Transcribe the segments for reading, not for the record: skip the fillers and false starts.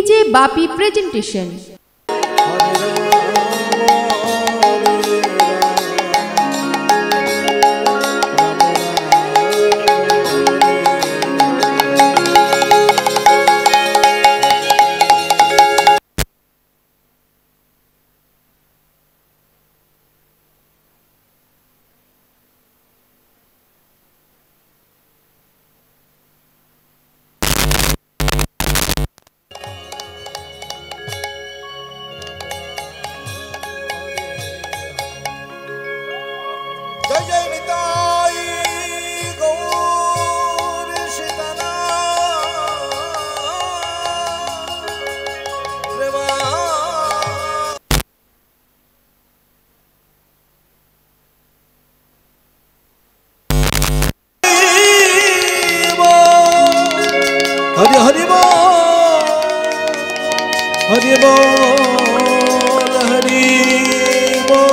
DJ বাপি presentation. Hari Hari बोल, हरि बोल, हरि बोल।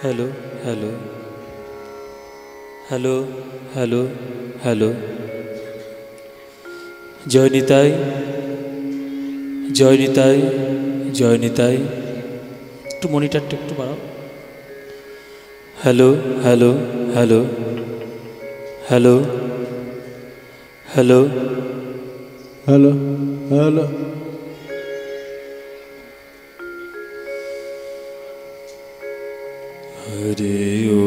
Hello hello hello hello hello जय निताई जय निताई जय निताई একটু মনিটরটা একটু বাড়াও hello hello hello hello hello hello hello Hare ओ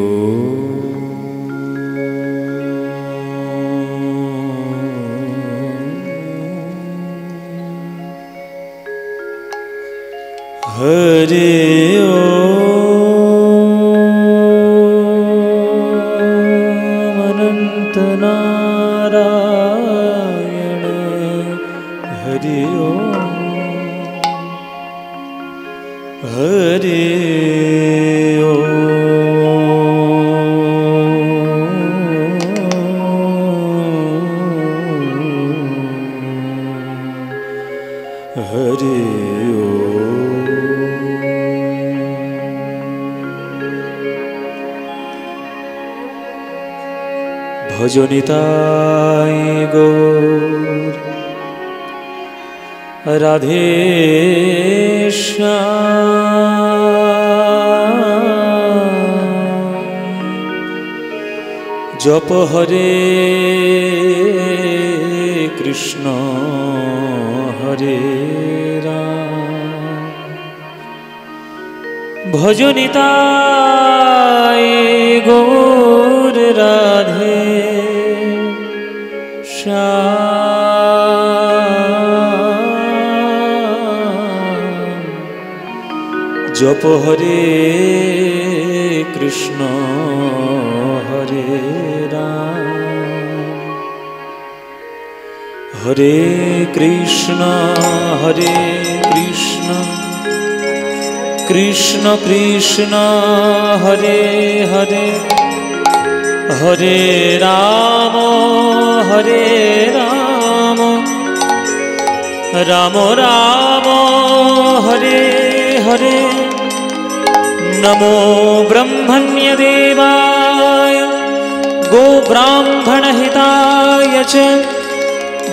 हरे ओ अनंत नारायण हरे ओ हरे ओ हरे ओ भजनिताय गौर राधे श्याम जप हरे कृष्ण हरे राम भजनिताय गौर राधे श्याम जप हरे कृष्ण हरे राम हरे कृष्ण कृष्ण कृष्ण हरे हरे हरे राम राम राम हरे हरे नमो ब्रह्मण्य देवाय गो ब्राह्मण हिताय च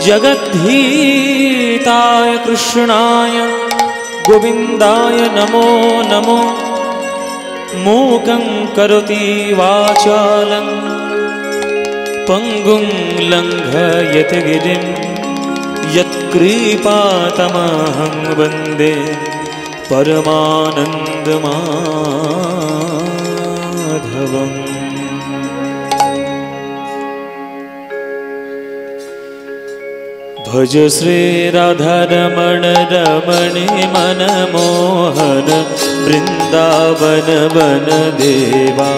जगद्धिताय कृष्णाय गोविन्दाय नमो नमो मूकं करोति वाचालं पंगुं लंघयति गिरिं यत्कृपातमहं वन्दे परमानन्दमाधवम्। भज श्री राधारमण रमणी मनमोहन वृंदावन वन देवा।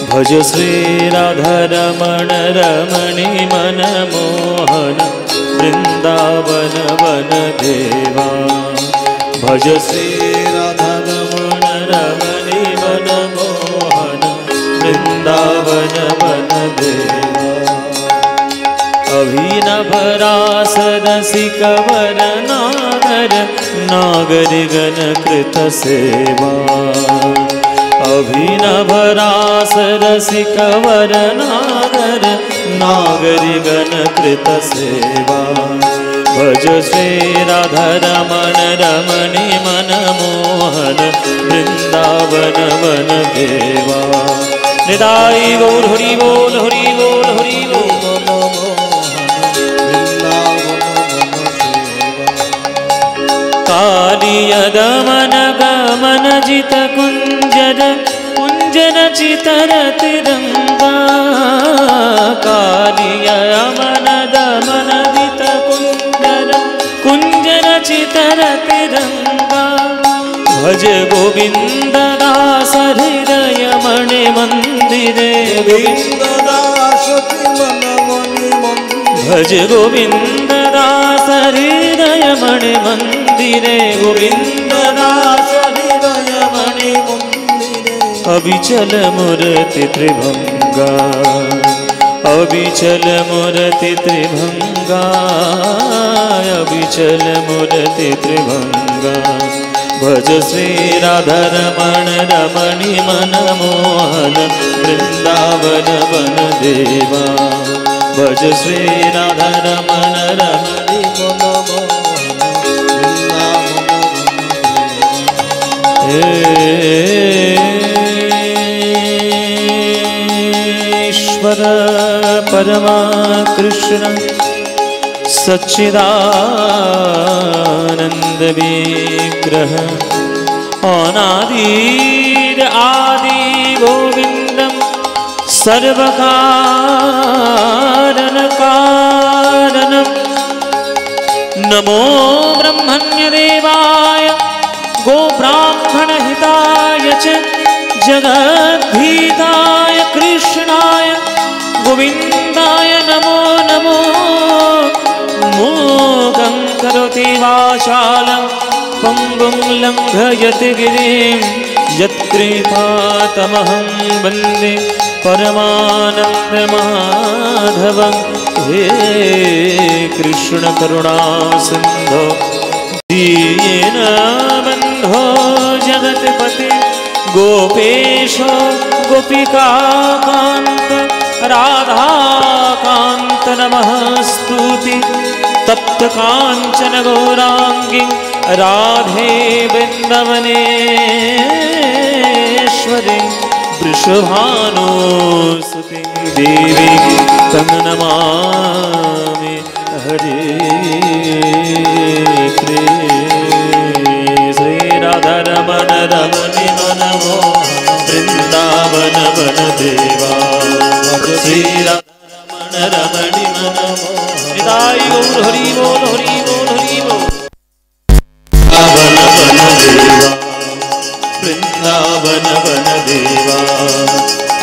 भज श्री राधारमण रमणी मनमोहन वृंदावन वन देवा। भज श्री राधारमण रमणी मनमोहन वृंदावन वन देवा। अभिनभरास रसिकवर नागर नागरिगण कृत सेवा। अभिनभरास रसिकवर नागर नागरिगण कृत सेवा। भज श्री राधारमण रमणी मनमोहन वृंदावन वन देवा। निताई गौर हरि बोल हरि बोल हरि बोल। कालिय दमन गमन जित कुंजर कुंजन चितर तिरंगा। कालिय दमन दमन जित कुंजर कुंजन चितर तिरंगा। भज गोविंद दास हृदय मणि मंदिरे गोविंद दास भज गोविंद दास हृदय मणि मंदिरे गोविंद दास हृदय मणि मंदिरे। अविचल मूर्ति त्रिभंगा अविचल मूर्ति त्रिभंगा अविचल मूर्ति त्रिभंगा। भज श्री राधारमण रमणी मनमोहन वृंदावन वन देवा। भज श्री राधारमण रमणी मनमोहन ईश्वर परमा कृष्ण सच्चिदानंद विग्रह अनादिर आदि गोविंदम सर्वकारण कारणम। नमो ब्रह्मण्य देवाय गो ब्राह्मण हिताय च जगद्धिताय कृष्णाय गोविन्दाय नमो नमो। मूकं करोति वाचालं पंगुं लंघयति गिरिं यत्कृपातमहं वन्दे परमानन्दमाधवं। हे कृष्ण करुणा सिन्धो दीनबन्धो जगत्पते गोपेशो गोपिकाकान्त राधाकान्त नमस्तुते। तप्त कांचन गौरांगी राधे वृंदावनेश्वरी वृषभानुसुते देवी तं नमामि। हरे कृष्ण श्री राधारमण रमणी मनमोहन वृंदावन वन देवा। श्री राधारमण रमणी मनमोहन निताई गौर हरि बोल हरि बोल हरि बोल। वृंदावन वन देवा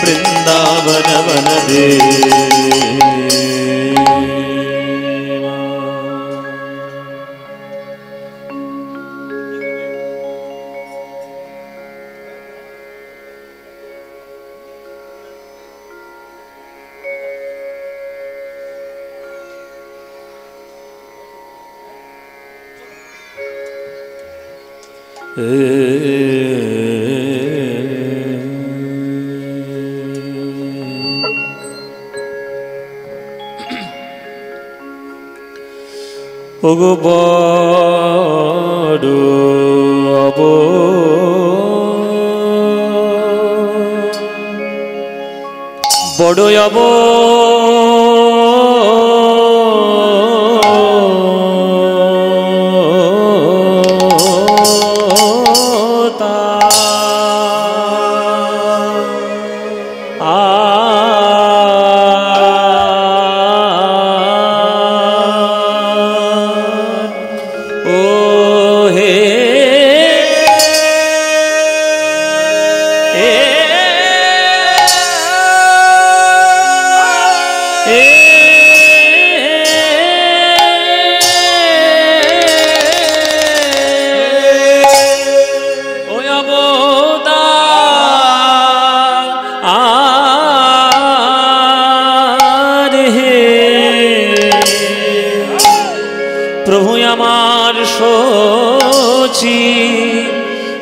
वृंदावन वन देवा। ওগো বড় বড়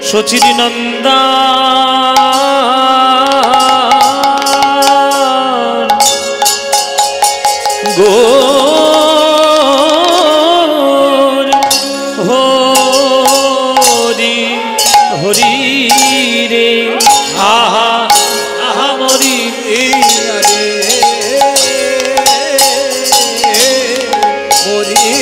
শচীর নন্দন গোর হরি হরি রে আহা আহা মরি রে হরি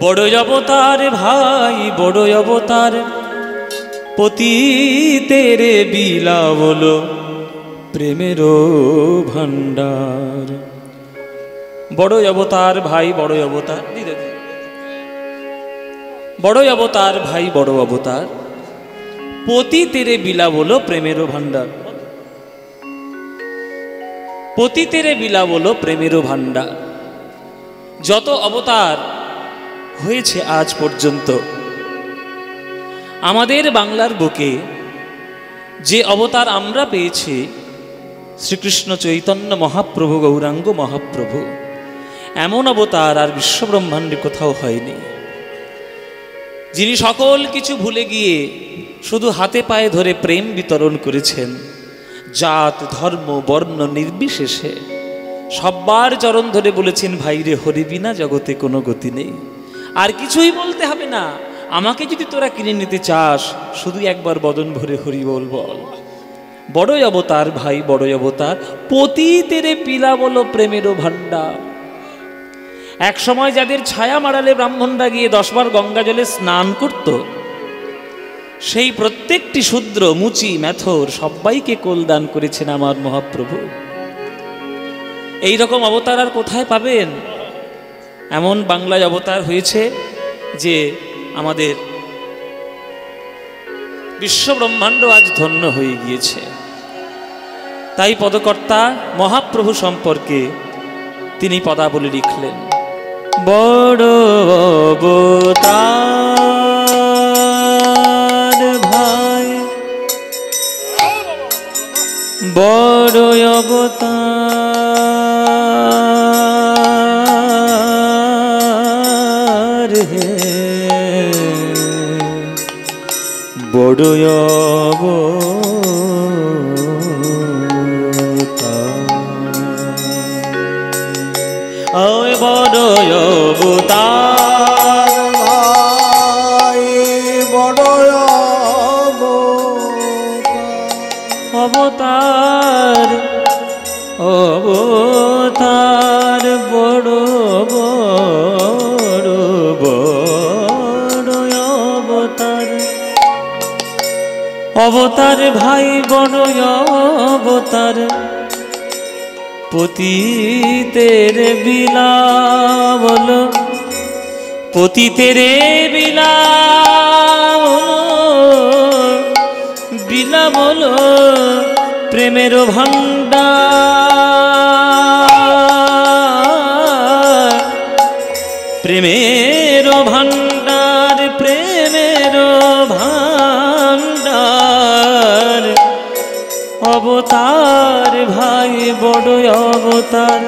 বড় অবতার ভাই বড় অবতার পতিতের বিলাবল প্রেমের ভান্ডার। বড় অবতার ভাই বড় অবতার, বড় অবতার ভাই বড় অবতার পতিতের বিলাবল প্রেমের ভান্ডার। পতিতের বিলাবল প্রেমের ভান্ডার। যত অবতার হয়েছে আজ পর্যন্ত আমাদের বাংলার বুকে যে অবতার আমরা পেয়েছি শ্রীকৃষ্ণ চৈতন্য মহাপ্রভু গৌরাঙ্গ মহাপ্রভু, এমন অবতার আর বিশ্বব্রহ্মাণ্ডে কোথাও হয়নি, যিনি সকল কিছু ভুলে গিয়ে শুধু হাতে পায়ে ধরে প্রেম বিতরণ করেছেন। জাত ধর্ম বর্ণ নির্বিশেষে সব্বার চরণ ধরে বলেছেন, ভাইরে হরি বিনা জগতে কোনো গতি নেই, আর কিছুই বলতে হবে না, আমাকে যদি তোরা কিনে নিতে চাস শুধু একবার বদন ভরে হরি বল বল। বড় অবতার ভাই বড় অবতার পতিতের পিলা বলো প্রেমেরও ভান্ডার। এক সময় যাদের ছায়া মারালে ব্রাহ্মণরা গিয়ে 10 বার গঙ্গা জলে স্নান করত, সেই প্রত্যেকটি শূদ্র মুচি মেথর সবাইকে কোলদান করেছেন আমার মহাপ্রভু। এই রকম অবতার আর কোথায় পাবেন? এমন বাংলায় অবতার হয়েছে যে আমাদের বিশ্ব ব্রহ্মাণ্ড আজ ধন্য হয়ে গিয়েছে। তাই পদকর্তা মহাপ্রভু সম্পর্কে তিনি পদাবলী লিখলেন, বড় অবতার ভাই, বড় অবতার হে, বড় অবতার, বড় অবতার ভাই, বড় অবতার, অবতার, বড় বড় বড় অবতার, অবতার ভাই বড় অবতার, পতিতের বিলাবল, পতিতের বিলাবল, বিলাবল প্রেমের ভান্ডার, প্রেমের ভান্ডার, প্রেমের ভান্ডার, অবতার ভাই বড় অবতার,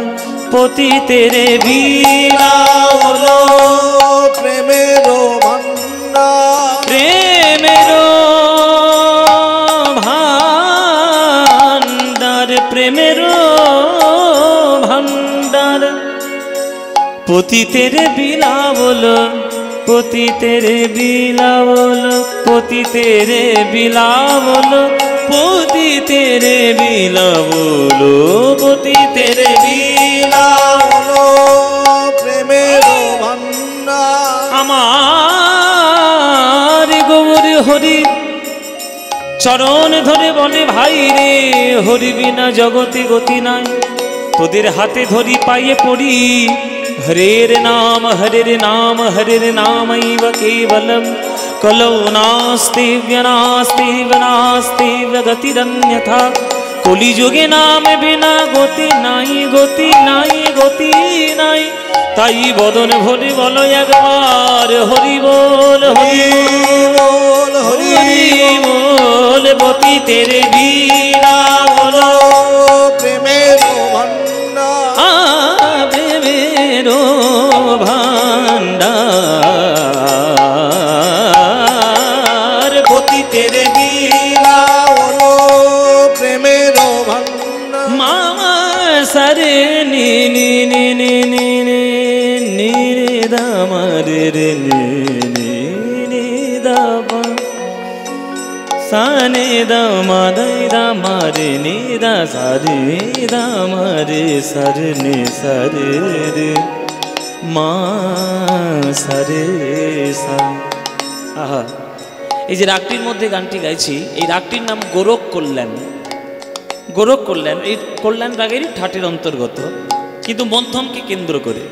পতিতের বিলাবল, প্রেমের ভান্ডার, প্রেমের ভান্ডার, প্রেমের ভান্ডার, পতিতের বিলাবল, পতিতের বিলাবল, পতিতের বিলাবল, পতিতের বিলাবল, পতিতের বিলাবল, প্রেমের ভান্ডার, আমার গৌর হরি চরণ ধরে বলে ভাই রে, হরি বিনা জগতে গতি নাই, তোদের হাতে ধরি পাইয়ে পড়ি, হরের নাম হরের নাম, হরের নামৈব কেবলম, কলৌ নাস্তি নাস্তি নাস্তি গতিরন্যথা, কলিযুগে নাম বিনা গতি নাই, গতি নাই, গতি নাই, তাই বদন ভরে বলো একবার হরি বল, হরি বল, হরি বল, পতিতের বিলাবল, প্রেমের ভান্ডার, প্রেমের ভান্ডার, পতিতের বিলাবল, প্রেমের ভান্ডার, মামা সারে নি নি নি নি নি নি নি রে দামা রে রে নি নি নি দামা, সানে দামা দই দামা রে নি দা সারে দামা রে সারে নে সারে রে মা সারে সা। আহা, এই যে রাগটির মধ্যে গানটি গাইছি, এই রাগটির নাম গোরখ কল্যাণ। গোরখ কল্যাণ এই কল্যাণ রাগেরই ঠাটের অন্তর্গত, কিন্তু মধ্যমকে কেন্দ্র করে।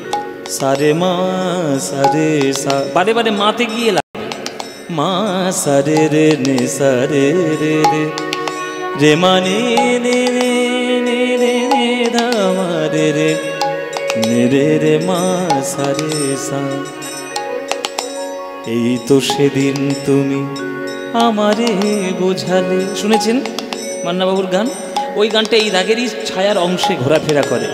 সারে মা সারে সা, বারে বারে মাতে গিয়ে লাগে, মা সারে রে নে সারে রে রে রে মানে নে রে নে রে রে ধামা রে রে নে রে রে মা সারে সা। এই তো সেদিন তুমি আমারে বোঝালে, শুনেছেন মান্নাবাবুর গান? ওই গানটা এই রাগেরই ছায়ার অংশে ঘোরাফেরা করে।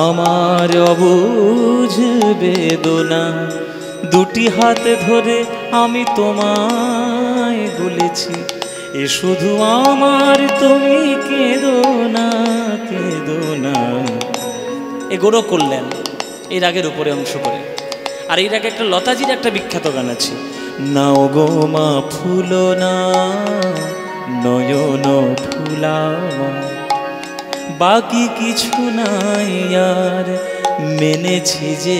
আমার অবুঝ বেদনা দুটি হাত ধরে আমি তোমায় বলেছি, এ শুধু আমার, তুমি কেঁদো না কেঁদো না। এ গোরখ কল্যাণ এই রাগের উপরে অংশ করে। আর এই রাগে একটা লতাজির একটা বিখ্যাত গান আছে, নাও গো মা ফুলো না নয়ন ফুলামা, বাকি কিছু নাই আর মেনেছি যে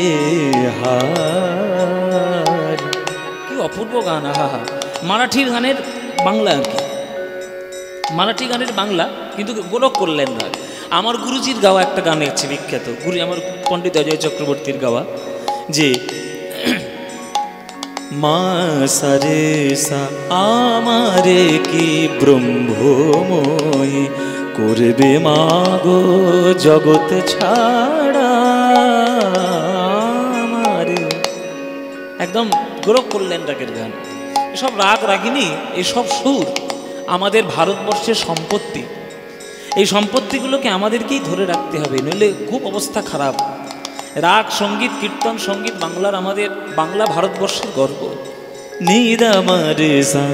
হার। কি অপূর্ব গান! আহা, মারাঠির গানের বাংলা আর কি, মারাঠি গানের বাংলা, কিন্তু গোরখ কল্যাণ রাগ। আমার গুরুজির গাওয়া একটা গান আছে বিখ্যাত, গুরু আমার পণ্ডিত অজয় চক্রবর্তীর গাওয়া, যে মা সারে সা আমারে কি ব্রহ্মময়ী করবে মাগো জগৎ ছাড়া আমারে। একদম গোরখ করলেন রাগের গান। এসব রাগ রাগিনী, এসব সুর আমাদের ভারতবর্ষের সম্পত্তি। এই সম্পত্তিগুলোকে আমাদেরকেই ধরে রাখতে হবে, নইলে খুব অবস্থা খারাপ। রাগ সঙ্গীত, কীর্তন সঙ্গীত বাংলার, আমাদের বাংলা ভারতবর্ষের গর্ব। নিদা মারে সা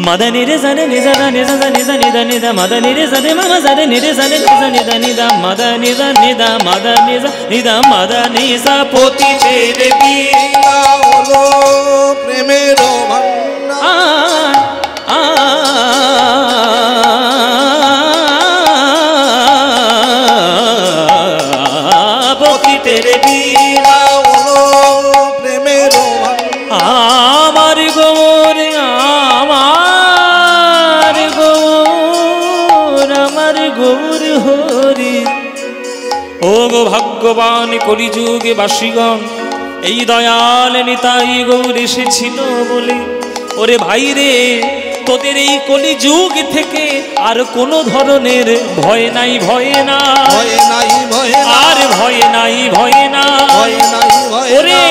মদনি রে জানে নিজা নিজা নিজা নিদা নিদা মদনি রে জানে মামা জানে নিরে জানে নিজা নিদা নিদা মদনি রে নিদা মদনি রে নিদা মদনি সা পতি তেরে লীলা হলো প্রেমের ভান্ডার পতি তেরে লীলা হলো প্রেমের ভান্ডার আমার গৌর আমার গৌর আমার গৌর হরি। ও গো ভাগ্যবান কলিযুগে বাসীগণ, এই দয়াল নিতাই গৌর এসেছিল বলে, ওরে ভাই রে, তোদের এই কলিযুগ থেকে আর কোনো ধরনের ভয় নাই, ভয় না, ভয় নাই, ভয় আর ভয় নাই, ভয় না, ভয় নাই, ভয় ওরে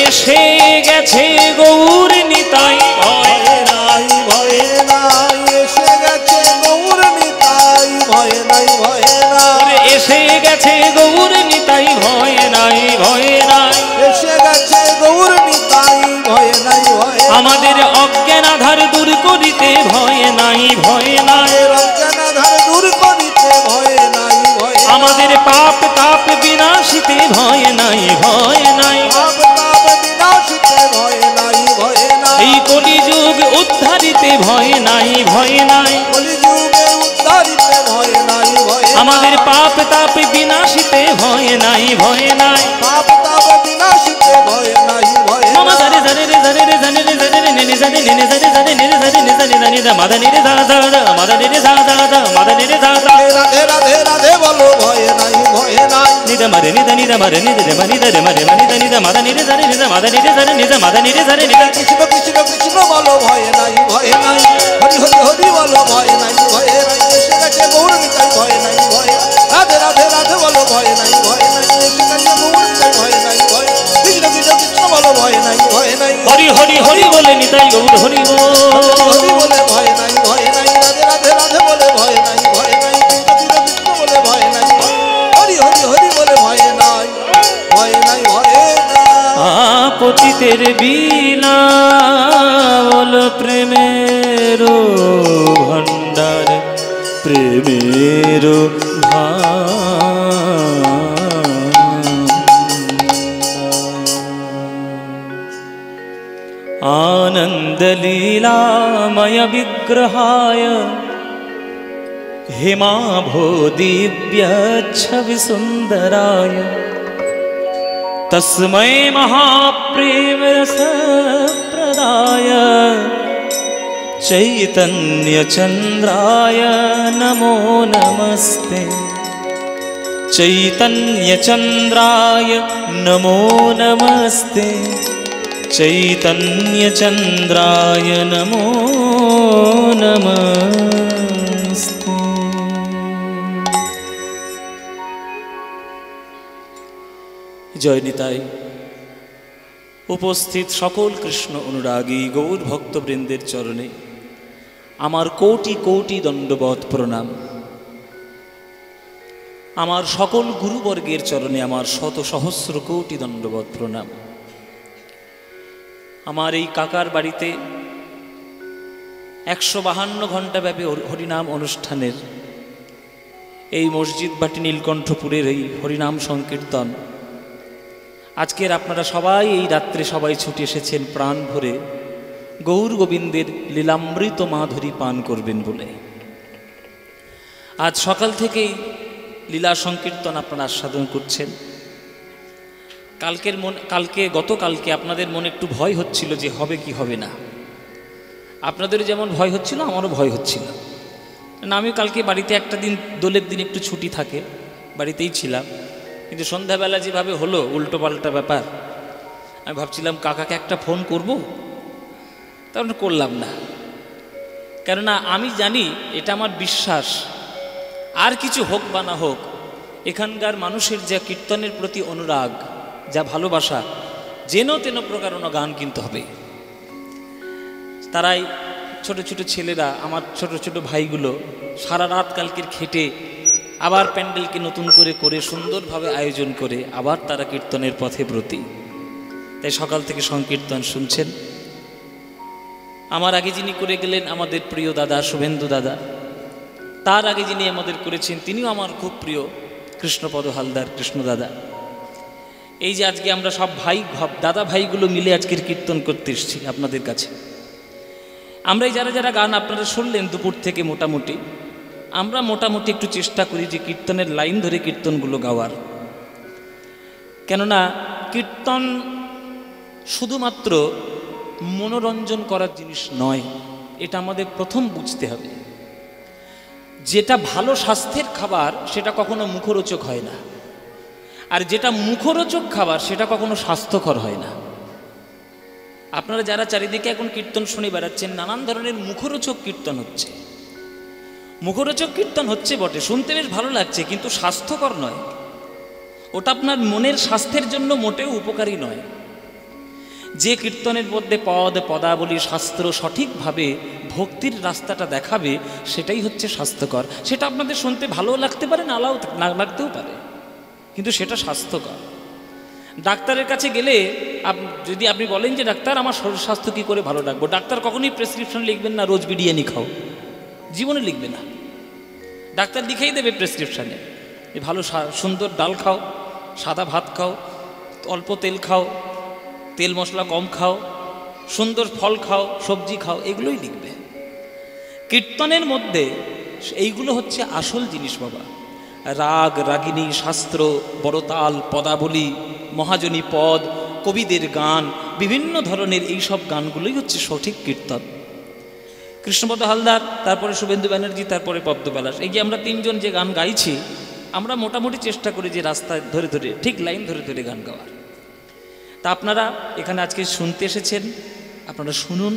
এসে গেছে গৌর নিতাই, ভয় নাই, ভয় নাই, এসে গেছে গৌর নিতাই, ভয় নাই, ভয় নাই, ওরে এসে গেছে গৌর নিতাই, ভয় নাই, ভয় নাই, এসে গেছে গৌর নিতাই, ভয় নাই, ভয় আমাদের অজ্ঞান আধার দূর করিতে ভয় নাই, ভয় নাই, অজ্ঞানাধার দূর করিতে ভয় নাই, ভয় আমাদের পাপ তাপ বিনাশিতে ভয় নাই, ভয় নাই, পাপ তাপ বিনাশিতে ভয় নাই, ভয় নাই, এই কলিযুগ উদ্ধারিতে ভয় নাই, ভয় নাই, কলিযুগে উদ্ধারিতে ভয় নাই, ভয় আমাদের পাপ তাপ বিনাশিতে ভয় নাই, ভয় নাই, পাপ তাপ বিনাশিতে ভয় নাই, ভয় মামা জারে জারে রে জারে রে জারে রে জারে রে নেনে জারে নেনে জারে জারে নেনে জারে নে জারে জারে দা মাদা নে রে দা দা দা মাদা নে রে দা দা দা মাদা নে রে দা দা রাধে রাধে রাধে বলো ভয় নাই, ভয় নাই, নিদা মারে নিদা নিদা মারে নিদা রে মানি দা রে মারে মানি দা নিদা মাদা নে রে জারে নিদা মাদা নে রে জারে নিদা মাদা নে রে জারে নিদা কৃষ্ণ কৃষ্ণ কৃষ্ণ বলো ভয় নাই, ভয় নাই, হরি হরি হরি বলো ভয় নাই, ভয় নাই, এসে গেছে গৌর নিতাই, ভয় নাই, ভয় রাধে রাধে রাধে বলো ভয় নাই, ভয় নাই, এসে গেছে গৌর নিতাই, ভয় নাই, ভয় কৃষ্ণ কৃষ্ণ কৃষ্ণ বলো ভয় নাই, ভয় নাই, হরি হরি হরি বলে নিতাই গৌর হরি হরি বলে ভয় নাই, ভয় নাই, রাধে রাধে রাধে বলে ভয় নাই, ভয় নাই, কৃষ্ণ কৃষ্ণ কৃষ্ণ বলে ভয় নাই, হরি হরি হরি বলে ভয় নাই, ভয় নাই, ভয় নাই। পতিতের বিলাল প্রেমের ভান্ডার, প্রেমের आनंद लीलामय विग्रहाय हेमाभो दिव्य छवि सुंदराय तस्मै महाप्रेम रस प्रदाय चैतन्य चंद्राय नमो नमस्ते, चैतन्य चंद्राय नमो नमस्ते, चैतन्य चंद्राय नमो नमस्ते। जय निताई। उपस्थित सकल कृष्ण अनुरागी गौर भक्तबृंदेर चरणे आमार कोटि कोटि दंडवत प्रणाम। आमार सकल गुरुवर्गेर चरणे आमार शत सहस्र कोटि दंडवत प्रणाम। আমার এই কাকার বাড়িতে 152 ঘন্টা ব্যাপী হরিনাম অনুষ্ঠানের এই মসজিদ বাটি নীলকণ্ঠপুরের এই হরিনাম সংকীর্তন, আজকের আপনারা সবাই এই রাত্রে সবাই ছুটে এসেছেন প্রাণ ভরে গৌর গোবিন্দের লীলামৃত মাধুরী পান করবেন বলে। আজ সকাল থেকেই লীলা সংকীর্তন আপনারা আস্বাদন করছেন। গতকালকে আপনাদের মনে একটু ভয় হচ্ছিল যে হবে কি হবে না। আপনাদের যেমন ভয় হচ্ছিল আমারও ভয় হচ্ছিল না। আমি কালকে বাড়িতে একটা দিন, দোলের দিন একটু ছুটি থাকে, বাড়িতেই ছিলাম। কিন্তু সন্ধ্যাবেলা যেভাবে হলো উল্টো পাল্টা ব্যাপার, আমি ভাবছিলাম কাকাকে একটা ফোন করব, তখন করলাম না। কেননা আমি জানি, এটা আমার বিশ্বাস, আর কিছু হোক বা না হোক, এখানকার মানুষের যা কীর্তনের প্রতি অনুরাগ, যা ভালোবাসা, যেন তেন প্রকারণ গান কিন্তু হবে। তারাই ছোট ছোট ছেলেরা, আমার ছোট ছোট ভাইগুলো সারা রাত কালকের খেটে আবার প্যান্ডেলকে নতুন করে করে সুন্দরভাবে আয়োজন করে আবার তারা কীর্তনের পথে ব্রতী। তাই সকাল থেকে সংকীর্তন শুনছেন। আমার আগে যিনি করে গেলেন আমাদের প্রিয় দাদা শুভেন্দু দাদা, তার আগে যিনি আমাদের করেছেন তিনিও আমার খুব প্রিয় কৃষ্ণপদ হালদার, কৃষ্ণ দাদা। এই যে আজকে আমরা সব ভাই দাদা ভাইগুলো মিলে আজকের কীর্তন করতে এসেছি আপনাদের কাছে। আমরা এই যারা যারা গান আপনারা শুনলেন দুপুর থেকে, মোটামুটি আমরা মোটামুটি একটু চেষ্টা করি যে কীর্তনের লাইন ধরে কীর্তনগুলো গাওয়ার। কেননা কীর্তন শুধুমাত্র মনোরঞ্জন করার জিনিস নয়, এটা আমাদের প্রথম বুঝতে হবে। যেটা ভালো স্বাস্থ্যের খাবার সেটা কখনো মুখরোচক হয় না, আর যেটা মুখরোচক খাবার সেটা কখনো স্বাস্থ্যকর হয় না। আপনারা যারা চারিদিকে এখন কীর্তন শুনে বেড়াচ্ছেন, নানান ধরনের মুখরোচক কীর্তন হচ্ছে। মুখরোচক কীর্তন হচ্ছে বটে, শুনতে বেশ ভালো লাগছে, কিন্তু স্বাস্থ্যকর নয়। ওটা আপনার মনের স্বাস্থ্যের জন্য মোটেও উপকারী নয়। যে কীর্তনের মধ্যে পদ পদাবলী শাস্ত্র সঠিকভাবে ভক্তির রাস্তাটা দেখাবে, সেটাই হচ্ছে স্বাস্থ্যকর। সেটা আপনাদের শুনতে ভালো লাগতে পারে, না লাগতেও পারে, কিন্তু সেটা স্বাস্থ্যকর। ডাক্তারের কাছে গেলে যদি আপনি বলেন যে ডাক্তার আমার শরীর স্বাস্থ্য কী করে ভালো রাখবো, ডাক্তার কখনোই প্রেসক্রিপশন লিখবেন না রোজ বিরিয়ানি খাও, জীবনে লিখবে না। ডাক্তার লিখেই দেবে প্রেসক্রিপশানে যে ভালো সুন্দর ডাল খাও, সাদা ভাত খাও, অল্প তেল খাও, তেল মশলা কম খাও, সুন্দর ফল খাও, সবজি খাও, এগুলোই লিখবে। কীর্তনের মধ্যে এইগুলো হচ্ছে আসল জিনিস বাবা। রাগ রাগিনী শাস্ত্র, বড়তাল, পদাবলী, মহাজনী পদ, কবিদের গান, বিভিন্ন ধরনের এইসব গানগুলোই হচ্ছে সঠিক কীর্তন। কৃষ্ণপদ হালদার, তারপরে শুভেন্দু ব্যানার্জি, তারপরে পদ্মপলাশ, এই যে আমরা তিনজন যে গান গাইছি, আমরা মোটামুটি চেষ্টা করি যে রাস্তায় ধরে ধরে ঠিক লাইন ধরে ধরে গান গাওয়ার। তা আপনারা এখানে আজকে শুনতে এসেছেন, আপনারা শুনুন,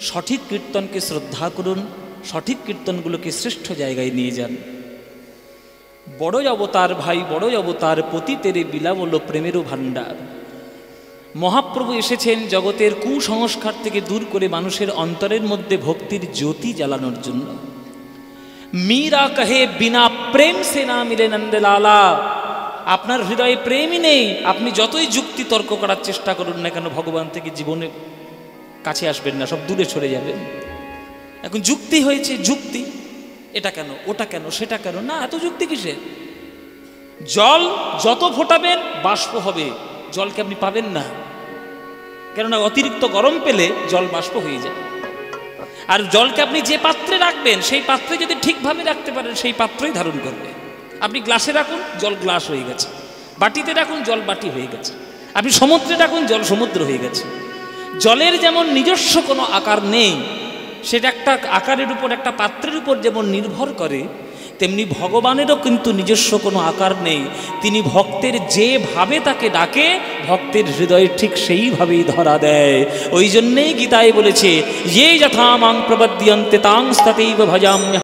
সঠিক কীর্তনকে শ্রদ্ধা করুন, সঠিক কীর্তনগুলোকে শ্রেষ্ঠ জায়গায় নিয়ে যান। বড়ই অবতার ভাই, বড়ই অবতার, পতিতেরে বিলাবল প্রেমেরও ভাণ্ডার। মহাপ্রভু এসেছেন জগতের কুসংস্কার থেকে দূর করে মানুষের অন্তরের মধ্যে ভক্তির জ্যোতি জ্বালানোর জন্য। মীরা কহে বিনা প্রেম সে না মিলে নন্দলালা। আপনার হৃদয়ে প্রেমই নেই, আপনি যতই যুক্তি তর্ক করার চেষ্টা করুন না কেন, ভগবান থেকে জীবনে কাছে আসবেন না, সব দূরে সরে যাবেন। এখন যুক্তি হয়েছে, যুক্তি, এটা কেন, ওটা কেন, সেটা কেন, না এত যুক্তি কিসের? জল যত ফোটাবেন বাষ্প হবে, জলকে আপনি পাবেন না। কেননা অতিরিক্ত গরম পেলে জল বাষ্প হয়ে যায়। আর জলকে আপনি যে পাত্রে রাখবেন, সেই পাত্রে যদি ঠিকভাবে রাখতে পারেন, সেই পাত্রই ধারণ করবে। আপনি গ্লাসে রাখুন, জল গ্লাস হয়ে গেছে। বাটিতে রাখুন, জল বাটি হয়ে গেছে। আপনি সমুদ্রে রাখুন, জল সমুদ্র হয়ে গেছে। জলের যেমন নিজস্ব কোনো আকার নেই, সেটা একটা আকারের উপর, একটা পাত্রের উপর যেমন নির্ভর করে, তেমনি ভগবানেরও কিন্তু নিজস্ব কোনো আকার নেই। তিনি ভক্তের যেভাবে তাকে ডাকে, ভক্তের হৃদয়ে ঠিক সেইভাবেই ধরা দেয়। ওই জন্যেই গীতায় বলেছে, ये यथा मां प्रपद्यन्ते तां तथैव भजाम्यहम्।